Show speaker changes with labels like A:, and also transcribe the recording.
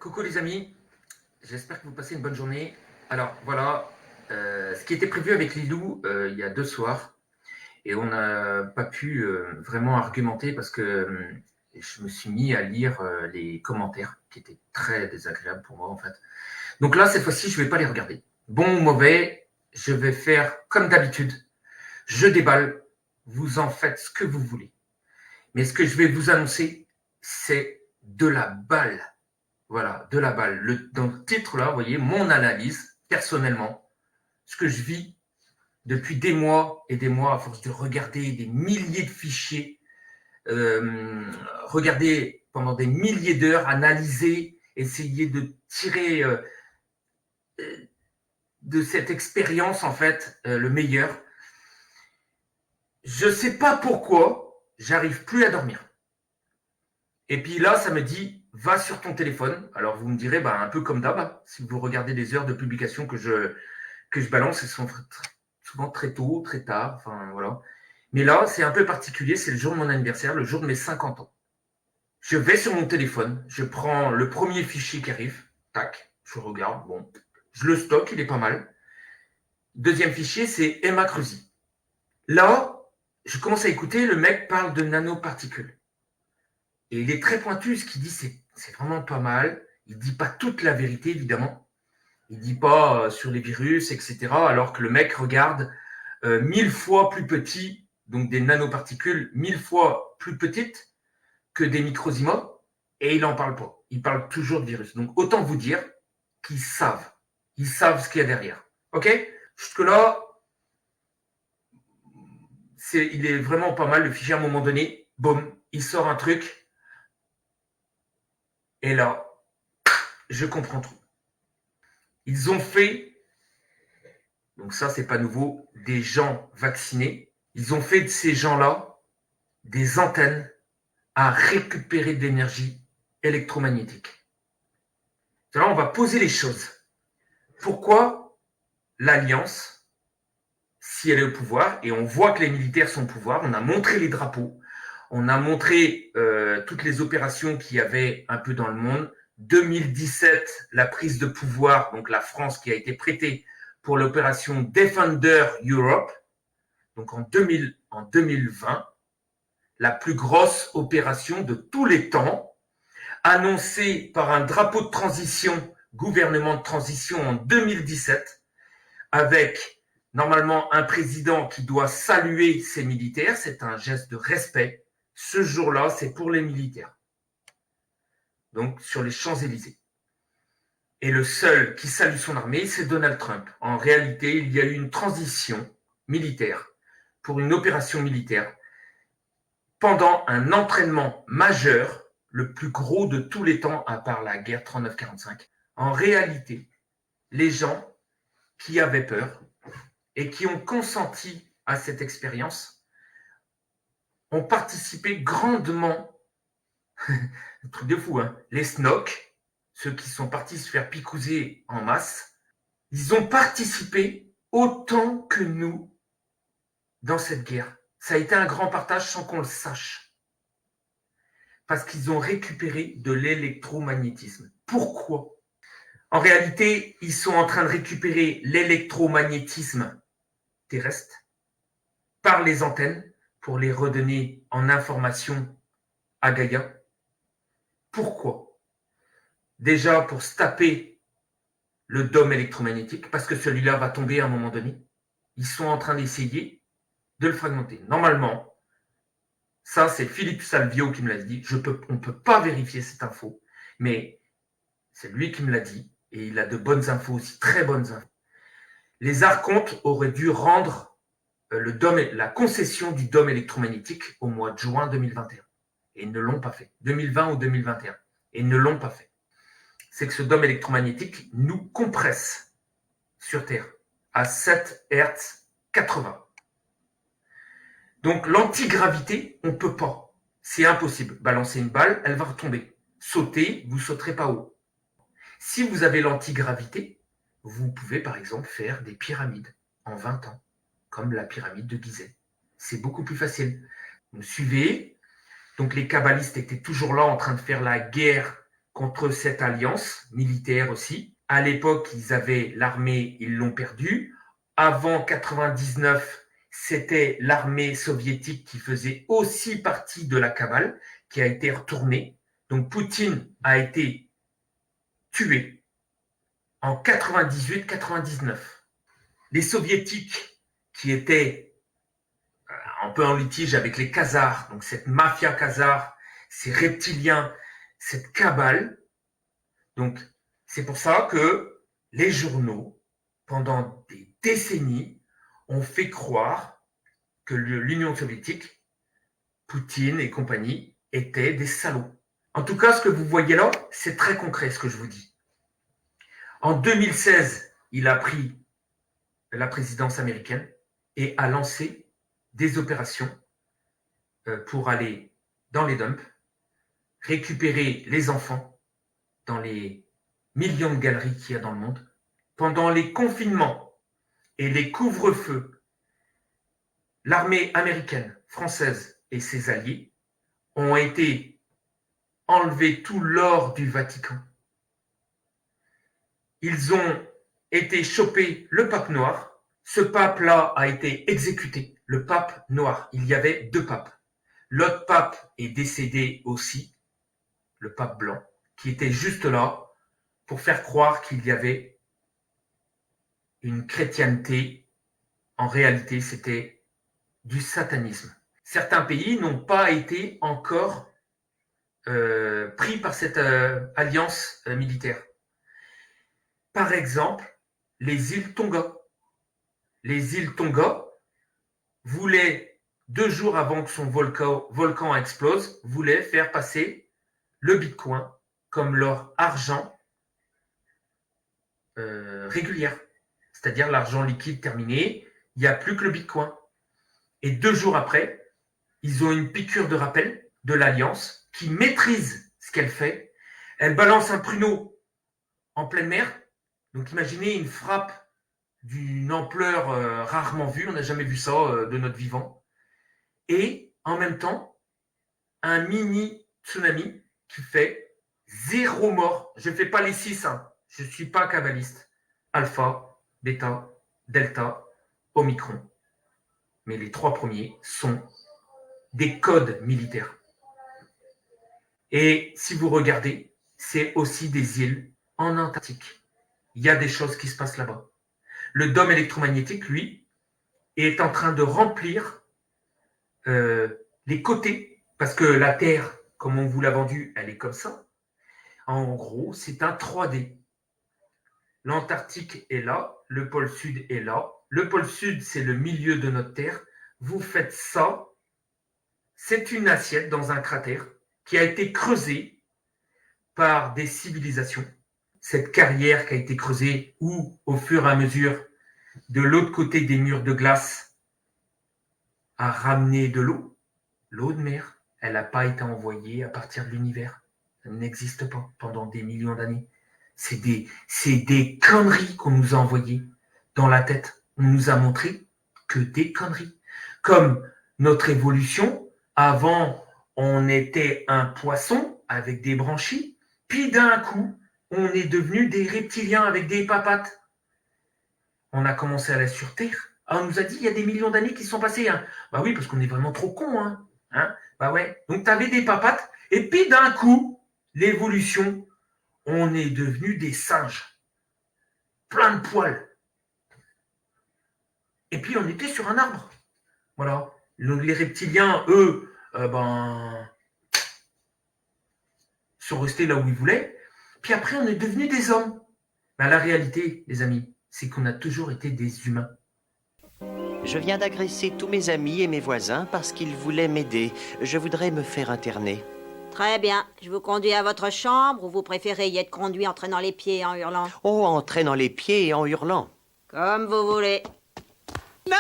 A: Coucou les amis, j'espère que vous passez une bonne journée. Alors voilà, ce qui était prévu avec Lilou il y a 2 soirs, et on n'a pas pu vraiment argumenter parce que je me suis mis à lire les commentaires qui étaient très désagréables pour moi en fait. Donc là, cette fois-ci, je ne vais pas les regarder. Bon ou mauvais, je vais faire comme d'habitude. Je déballe, vous en faites ce que vous voulez. Mais ce que je vais vous annoncer, c'est de la balle. Voilà, de la balle. Dans le titre, là, vous voyez, mon analyse, personnellement, ce que je vis depuis des mois et des mois, à force de regarder des milliers de fichiers, regarder pendant des milliers d'heures, analyser, essayer de tirer de cette expérience, en fait, le meilleur. Je ne sais pas pourquoi, j'arrive plus à dormir. Et puis là, ça me dit, va sur ton téléphone. Alors vous me direz, bah, un peu comme d'hab, si vous regardez les heures de publication que je balance, elles sont souvent très tôt, très tard, enfin voilà. Mais là, c'est un peu particulier, c'est le jour de mon anniversaire, le jour de mes 50 ans. Je vais sur mon téléphone, je prends le premier fichier qui arrive, tac, je regarde, bon, je le stocke, il est pas mal. Deuxième fichier, c'est Emma Cruzy. Là, je commence à écouter, le mec parle de nanoparticules. Et il est très pointu, ce qu'il dit, c'est vraiment pas mal. Il dit pas toute la vérité, évidemment. Il dit pas sur les virus, etc. Alors que le mec regarde 1000 fois plus petit, donc des nanoparticules 1000 fois plus petites que des microzymas, et il n'en parle pas. Il parle toujours de virus. Donc autant vous dire qu'ils savent. Ils savent ce qu'il y a derrière. Ok? Jusque-là, il est vraiment pas mal le fichier à un moment donné. Boum, il sort un truc. Et là, je comprends tout. Ils ont fait, donc ça c'est pas nouveau, des gens vaccinés. Ils ont fait de ces gens-là des antennes à récupérer de l'énergie électromagnétique. Alors on va poser les choses. Pourquoi l'Alliance, si elle est au pouvoir, et on voit que les militaires sont au pouvoir, on a montré les drapeaux, on a montré toutes les opérations qu'il y avait un peu dans le monde. 2017, la prise de pouvoir, donc la France qui a été prêtée pour l'opération Defender Europe, donc en 2020, la plus grosse opération de tous les temps, annoncée par un drapeau de transition, gouvernement de transition en 2017, avec normalement un président qui doit saluer ses militaires, c'est un geste de respect. Ce jour-là, c'est pour les militaires. Donc sur les Champs-Élysées. Et le seul qui salue son armée, c'est Donald Trump. En réalité, il y a eu une transition militaire pour une opération militaire pendant un entraînement majeur, le plus gros de tous les temps à part la guerre 39-45. En réalité, les gens qui avaient peur et qui ont consenti à cette expérience ont participé grandement, un truc de fou, hein, les SNOC, ceux qui sont partis se faire picouser en masse, ils ont participé autant que nous dans cette guerre. Ça a été un grand partage sans qu'on le sache. Parce qu'ils ont récupéré de l'électromagnétisme. Pourquoi? En réalité, ils sont en train de récupérer l'électromagnétisme terrestre par les antennes pour les redonner en information à Gaïa. Pourquoi? Déjà pour se taper le dôme électromagnétique, parce que celui-là va tomber à un moment donné. Ils sont en train d'essayer de le fragmenter. Normalement, ça c'est Philippe Salvio qui me l'a dit, on ne peut pas vérifier cette info, mais c'est lui qui me l'a dit, et il a de bonnes infos aussi, très bonnes infos. Les archontes auraient dû rendre la concession du dôme électromagnétique au mois de juin 2021. Et ils ne l'ont pas fait. 2020 ou 2021. Et ils ne l'ont pas fait. C'est que ce dôme électromagnétique nous compresse sur Terre à 7 Hz 80. Donc l'antigravité, on ne peut pas. C'est impossible. Balancer une balle, elle va retomber. Sauter, vous ne sauterez pas haut. Si vous avez l'antigravité, vous pouvez par exemple faire des pyramides en 20 ans, comme la pyramide de Gizeh. C'est beaucoup plus facile. Vous me suivez? Donc les kabbalistes étaient toujours là en train de faire la guerre contre cette alliance militaire aussi. À l'époque, ils avaient l'armée, ils l'ont perdue. Avant 99, c'était l'armée soviétique qui faisait aussi partie de la cabale, qui a été retournée. Donc Poutine a été tué en 98-99. Les soviétiques, qui étaient un peu en litige avec les Khazars, donc cette mafia khazare, ces reptiliens, cette cabale. Donc, c'est pour ça que les journaux, pendant des décennies, ont fait croire que l'Union soviétique, Poutine et compagnie, étaient des salauds. En tout cas, ce que vous voyez là, c'est très concret ce que je vous dis. En 2016, il a pris la présidence américaine et a lancé des opérations pour aller dans les dumps, récupérer les enfants dans les millions de galeries qu'il y a dans le monde. Pendant les confinements et les couvre-feux, l'armée américaine, française et ses alliés ont été enlevés tout l'or du Vatican. Ils ont été chopés le pape noir. Ce pape-là a été exécuté, le pape noir. Il y avait 2 papes. L'autre pape est décédé aussi, le pape blanc, qui était juste là pour faire croire qu'il y avait une chrétienté. En réalité, c'était du satanisme. Certains pays n'ont pas été encore pris par cette alliance militaire. Par exemple, les îles Tonga. Les îles Tonga voulaient, 2 jours avant que son volcan explose, voulaient faire passer le Bitcoin comme leur argent régulière. C'est-à-dire l'argent liquide terminé, il n'y a plus que le Bitcoin. Et 2 jours après, ils ont une piqûre de rappel de l'Alliance qui maîtrise ce qu'elle fait. Elle balance un pruneau en pleine mer. Donc imaginez une frappe d'une ampleur rarement vue. On n'a jamais vu ça de notre vivant. Et en même temps, un mini tsunami qui fait 0 mort. Je ne fais pas les 6, hein. Je ne suis pas kabbaliste. Alpha, bêta, delta, omicron. Mais les 3 premiers sont des codes militaires. Et si vous regardez, c'est aussi des îles en Antarctique. Il y a des choses qui se passent là-bas. Le dôme électromagnétique, lui, est en train de remplir les côtés, parce que la Terre, comme on vous l'a vendu, elle est comme ça. En gros, c'est un 3D. L'Antarctique est là, le pôle Sud est là. Le pôle Sud, c'est le milieu de notre Terre. Vous faites ça, c'est une assiette dans un cratère qui a été creusée par des civilisations. Cette carrière qui a été creusée où, au fur et à mesure, de l'autre côté des murs de glace, a ramené de l'eau. L'eau de mer, elle n'a pas été envoyée à partir de l'univers. Elle n'existe pas pendant des millions d'années. C'est des conneries qu'on nous a envoyées dans la tête. On nous a montré que des conneries. Comme notre évolution, avant, on était un poisson avec des branchies, puis d'un coup, on est devenu des reptiliens avec des papates. On a commencé à aller sur Terre. Ah, on nous a dit il y a des millions d'années qui se sont passées. Hein. Bah oui, parce qu'on est vraiment trop cons. Hein. Bah ouais. Donc tu avais des papates, et puis d'un coup, l'évolution, on est devenu des singes. Plein de poils. Et puis on était sur un arbre. Voilà. Les reptiliens, eux, sont restés là où ils voulaient. Puis après, on est devenus des hommes. Ben, la réalité, les amis, c'est qu'on a toujours été des humains.
B: Je viens d'agresser tous mes amis et mes voisins parce qu'ils voulaient m'aider. Je voudrais me faire interner.
C: Très bien. Je vous conduis à votre chambre ou vous préférez y être conduit en traînant les pieds et en hurlant?
B: Oh, en traînant les pieds et en hurlant.
C: Comme vous voulez.
B: Non!